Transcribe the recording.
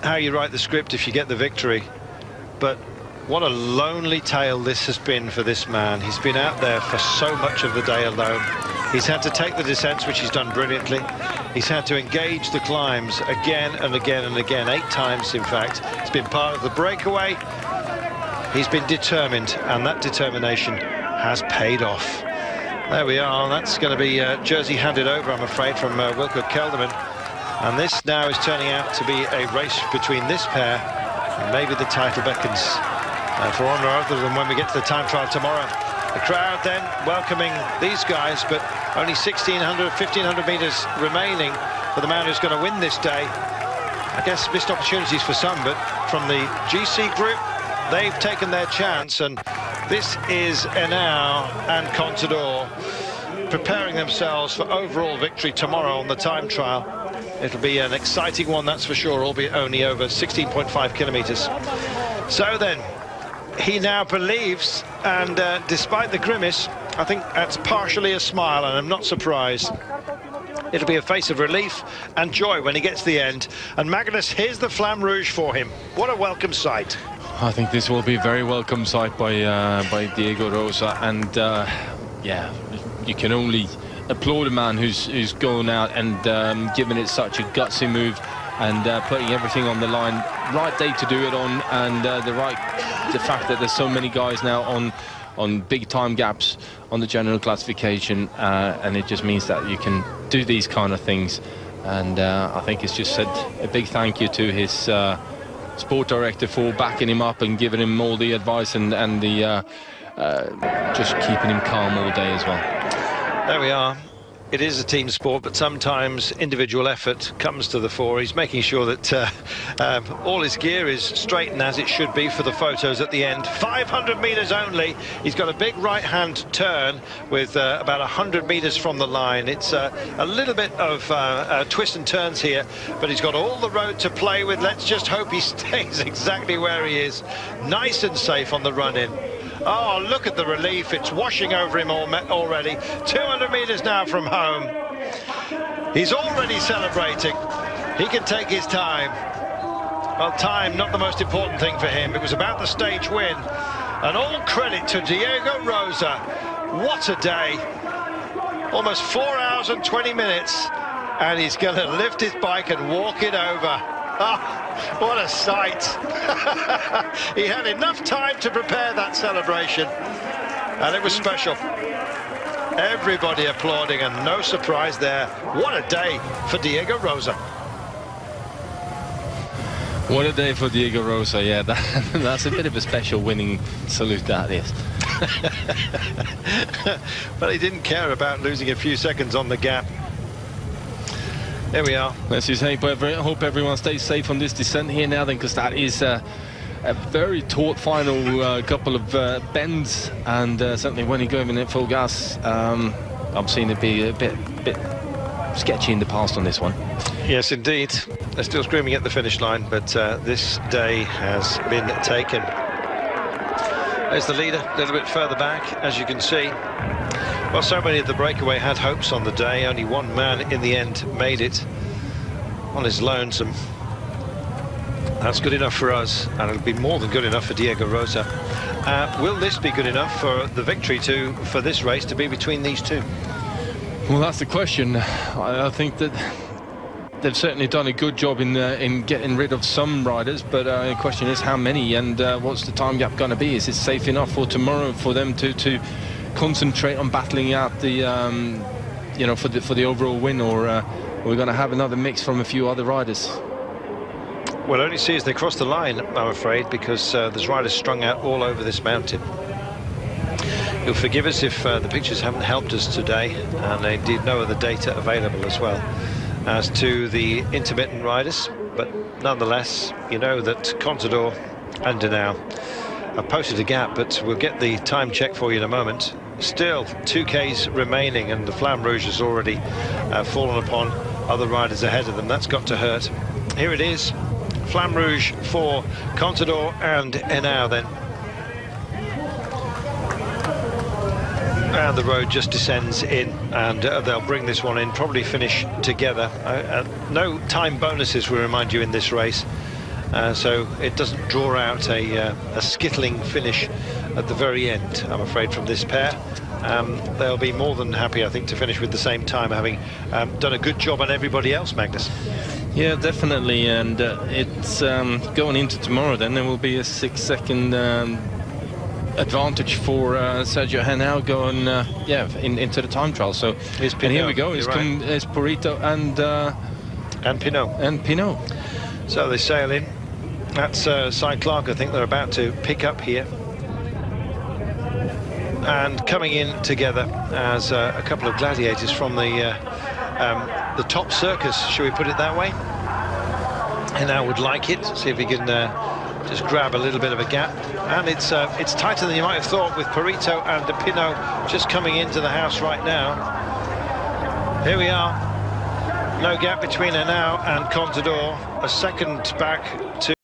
how you write the script if you get the victory, but what a lonely tale this has been for this man. He's been out there for so much of the day alone. He's had to take the descents, which he's done brilliantly. He's had to engage the climbs again and again and again, 8 times in fact. It's been part of the breakaway. He's been determined, and that determination has paid off. There we are. That's going to be jersey handed over, I'm afraid, from Wilco Kelderman. And this now is turning out to be a race between this pair, and maybe the title beckons for one or other than when we get to the time trial tomorrow. The crowd then welcoming these guys, but only 1,500 meters remaining for the man who's going to win this day. I guess missed opportunities for some, but from the GC group, they've taken their chance, and this is Henao and Contador preparing themselves for overall victory tomorrow on the time trial. It'll be an exciting one, that's for sure, albeit only over 16.5 kilometers. So then, he now believes, and despite the grimace, I think that's partially a smile, and I'm not surprised. It'll be a face of relief and joy when he gets to the end. And Magnus, here's the Flamme Rouge for him. What a welcome sight. I think this will be a very welcome sight by Diego Rosa, and yeah, you can only applaud a man who's going out and giving it such a gutsy move and putting everything on the line. Right day to do it on, and the fact that there's so many guys now on big time gaps on the general classification, and it just means that you can do these kind of things. And I think it's just said a big thank you to his sport director for backing him up and giving him all the advice and the just keeping him calm all day as well. There we are. It is a team sport, but sometimes individual effort comes to the fore. He's making sure that all his gear is straight and as it should be for the photos at the end. 500 meters only. He's got a big right-hand turn with about 100 meters from the line. It's a little bit of twists and turns here, but he's got all the road to play with. Let's just hope he stays exactly where he is. Nice and safe on the run-in. Oh, look at the relief. It's washing over him already. 200 meters now from home. He's already celebrating. He can take his time. Well, time, not the most important thing for him. It was about the stage win. And all credit to Diego Rosa. What a day. Almost 4 hours and 20 minutes. And he's going to lift his bike and walk it over. Oh, what a sight. He had enough time to prepare that celebration, and it was special. Everybody applauding, and no surprise there. What a day for Diego Rosa. What a day for Diego Rosa. Yeah, that's a bit of a special winning salute, that is. But he didn't care about losing a few seconds on the gap. There we are. Let's just hope everyone stays safe on this descent here now then, because that is a very taut final couple of bends, and certainly when you go in at full gas, I've seen it be a bit sketchy in the past on this one. Yes, indeed. They're still screaming at the finish line, but this day has been taken. There's the leader, a little bit further back, as you can see. Well, so many of the breakaway had hopes on the day. Only one man in the end made it on his lonesome. That's good enough for us, and it'll be more than good enough for Diego Rosa. Will this be good enough for the victory for this race to be between these two? Well, that's the question. I think that they've certainly done a good job in getting rid of some riders, but the question is how many, and what's the time gap going to be? Is it safe enough for tomorrow for them to concentrate on battling out the you know, for the overall win, or we're going to have another mix from a few other riders? We'll only see as they cross the line, I'm afraid, because there's riders strung out all over this mountain. You'll forgive us if the pictures haven't helped us today, and indeed no other data available as well as to the intermittent riders, but nonetheless, you know that Contador and Henao have posted a gap, but we'll get the time check for you in a moment. Still 2Ks remaining, and the Flamme Rouge has already fallen upon other riders ahead of them. That's got to hurt. Here it is, Flamme Rouge for Contador and Henao then. And the road just descends in, and they'll bring this one in, probably finish together. No time bonuses, we remind you, in this race. so it doesn't draw out a skittling finish at the very end, I'm afraid, from this pair. They'll be more than happy, I think, to finish with the same time, having done a good job on everybody else, Magnus. Yeah, definitely, and it's going into tomorrow. Then there will be a 6-second advantage for Sergio Henao going into the time trial. So and here we go. It's Purito and Pinot. So they sail in. That's Cyclark, I think they're about to pick up here. And coming in together as a couple of gladiators from the top circus, shall we put it that way? And I would like it. See if he can just grab a little bit of a gap. And it's tighter than you might have thought, with Purito and the Pinot just coming into the house right now. Here we are. No gap between Henao and Contador. A second back to